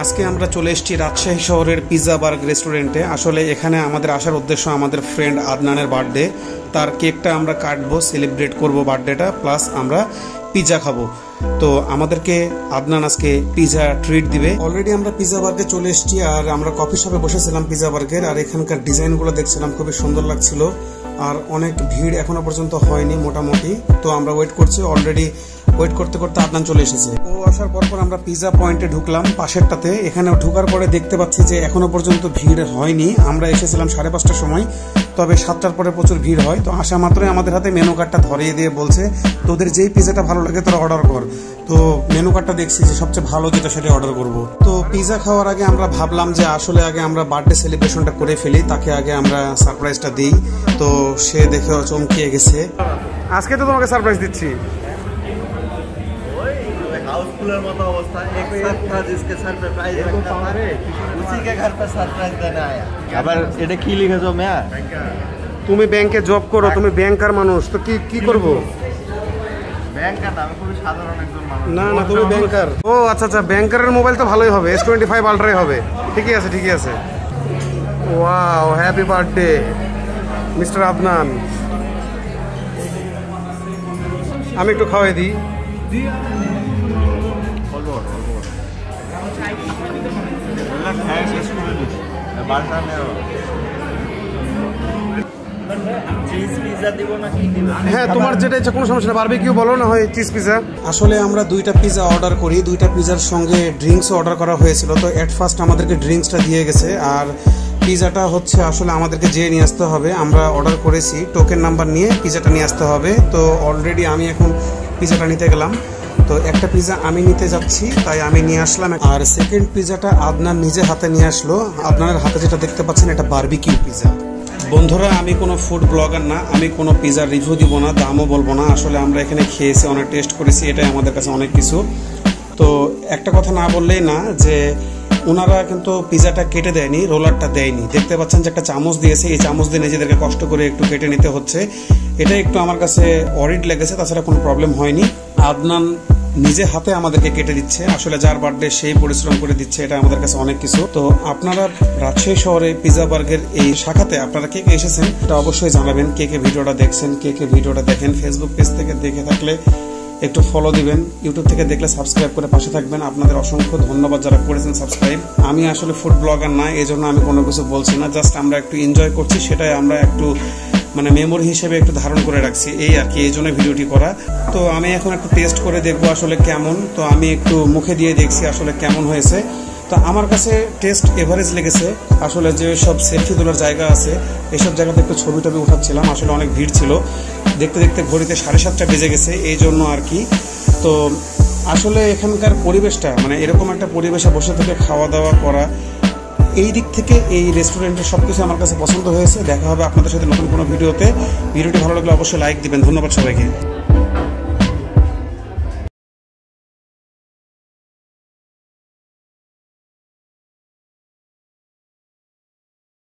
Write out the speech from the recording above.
আজকে আমরা চলে এসেছি রাজশাহী শহরের পিৎজা বার্গ রেস্টুরেন্টে। আসলে এখানে আমাদের আসার উদ্দেশ্য আমাদের ফ্রেন্ড আদনানের বার্থডে। তার কেকটা আমরা কাটবো, সেলিব্রেট করব বার্থডেটা, প্লাস আমরা পিৎজা খাবো। তো আমাদেরকে আদনান আজকে পিৎজা ট্রিট দিবে। অলরেডি আমরা পিৎজা বার্গে চলে এসেছি আর আমরা কফি শপে বসেছিলাম পিৎজা বার্গের। আর এখানকার ডিজাইনগুলো দেখছিলাম, খুবই সুন্দর লাগছিল। আর অনেক ভিড় এখনো পর্যন্ত হয়নি মোটামুটি। তো আমরা ওয়েট করছি, অলরেডি ওয়েট করতে করতে আদনান চলে এসেছে। ও আসার পর আমরা পিৎজা পয়েন্টে ঢুকলাম পাশেরটাতে। এখানে ঢুকার পরে দেখতে পাচ্ছি যে এখনো পর্যন্ত ভিড় হয়নি। আমরা এসেছিলাম 5:30টার সময়, তবে 7টার পরে প্রচুর ভিড় হয়। তো আসা মাত্রই আমাদের হাতে মেনু কার্ডটা ধরিয়ে দিয়ে বলছে তোদের যেই পিৎজাটা ভালো লাগে তোরা অর্ডার কর। তো মেনু কার্ডটা দেখছি যে সবচেয়ে ভালো যেটা সেটা অর্ডার করব। তো পিৎজা খাওয়ার আগে আমরা ভাবলাম যে আসলে আগে আমরা বার্থডে সেলিব্রেশনটা করে ফেলি, তাকে আগে আমরা সারপ্রাইজটা দিই। তো সে দেখে চমকিয়ে গেছে। আজকে তো তোমাকে সারপ্রাইজ দিচ্ছি। हाउसफुलर मत अवस्था एक साथ था जिसके सर पे प्राइज रखा था, उसी के घर पे सरप्राइज देने आया। আবার এটা কি লিখেছো মিয়া? তুমি ব্যাংকে জব করো, তুমি ব্যাংকার মানুষ, তো কি করব? ব্যাংকার না, আমি খুবই সাধারণ একজন মানুষ। না না, তুমি ব্যাংকার। ও আচ্ছা আচ্ছা, ব্যাংকারের মোবাইল তো ভালোই হবে, S25 আলট্রাই হবে। ঠিকই আছে ঠিকই আছে। Wow, happy birthday mister Adnan. আমি একটু খাওয়াই দিই। হ্যাঁ, তোমার যেটা ইচ্ছা, কোনো সমস্যা না। বারবিকিউ বলো না হয় চিজ পিৎজা। আসলে আমরা 2টা পিৎজা অর্ডার করি, 2টা পিৎজার সঙ্গে ড্রিঙ্কসও অর্ডার করা হয়েছিল। তো এট ফার্স্ট আমাদেরকে ড্রিঙ্কসটা দিয়ে গেছে, আর পিৎজাটা হচ্ছে আসলে আমাদেরকে যেয়ে নিয়ে আসতে হবে। আমরা অর্ডার করেছি, টোকেন নাম্বার নিয়ে পিৎজাটা নিয়ে আসতে হবে। তো অলরেডি আমি এখন পিৎজাটা নিতে গেলাম। তো একটা পিৎজা আমি নিতে যাচ্ছি, তাই আমি নিয়ে আসলাম। আর সেকেন্ড পিৎজাটা আদনান নিজে হাতে নিয়ে আসলো। আদনানের হাতে যেটা দেখতে পাচ্ছেন এটা বারবিকিউ পিৎজা। বন্ধুরা, আমি কোনো ফুড ব্লগার না, আমি কোনো পিৎজার রিভিউ দিব না, দামও বলবো না। আসলে আমরা এখানে খেয়েছি, অনেক টেস্ট করেছি, এটাই আমাদের কাছে অনেক কিছু। তো একটা কথা না বললেই না যে ওনারা কিন্তু পিৎজাটা কেটে দেয়নি, রোলারটা দেয়নি। দেখতে পাচ্ছেন যে একটা চামচ দিয়েছে, এই চামচ দিয়ে নিজেদেরকে কষ্ট করে একটু কেটে নিতে হচ্ছে। এটা একটু আমার কাছে অরিড লেগেছে, তাছাড়া কোনো প্রবলেম হয়নি। আদনান নিজে হাতে আমাদেরকে কেটে দিচ্ছে। আসলে যার বার্থডে সেই পরিশ্রম করে দিচ্ছে, এটা আমাদের কাছে অনেক কিছু। তো আপনারা রাজশাহী শহরে পিৎজা বার্গের এই শাখাতে আপনারা কে কে এসেছেন এটা অবশ্যই জানাবেন। কে কে ভিডিওটা দেখছেন, কে কে ভিডিওটা দেখেন। ফেসবুক পেজ থেকে দেখে থাকলে একটু ফলো দিবেন, ইউটিউব থেকে দেখলে সাবস্ক্রাইব করে পাশে থাকবেন। আপনাদের অসংখ্য ধন্যবাদ যারা করেছেন সাবস্ক্রাইব। আমি আসলে ফুড ব্লগার না, এই জন্য আমি কোনো কিছু বলছি না, জাস্ট আমরা একটু এনজয় করছি, সেটাই আমরা একটু মানে মেমোরি হিসেবে একটু ধারণ করে রাখছি, এই আর কি, এই জন্য ভিডিওটি করা। তো আমি এখন একটু টেস্ট করে দেখবো আসলে কেমন। তো আমি একটু মুখে দিয়ে দেখছি আসলে কেমন হয়েছে। তো আমার কাছে টেস্ট এভারেজ লেগেছে। আসলে যে সব সেলফি তোলার জায়গা আছে, এইসব জায়গাতে একটু ছবি টবি উঠাচ্ছিলাম, আসলে অনেক ভিড় ছিল। দেখতে দেখতে ঘড়িতে 7:30 বেজে গেছে, এই জন্য আর কি। তো আসলে এখানকার পরিবেশটা মানে এরকম একটা পরিবেশে বসে থেকে খাওয়া দাওয়া করা, এই দিক থেকে এই রেস্টুরেন্টের সবকিছু আমার কাছে পছন্দ হয়েছে। দেখা হবে আপনাদের সাথে নতুন কোনো ভিডিওতে। ভিডিওটি ভালো লাগলে অবশ্যই লাইক দিবেন। ধন্যবাদ সবাইকে।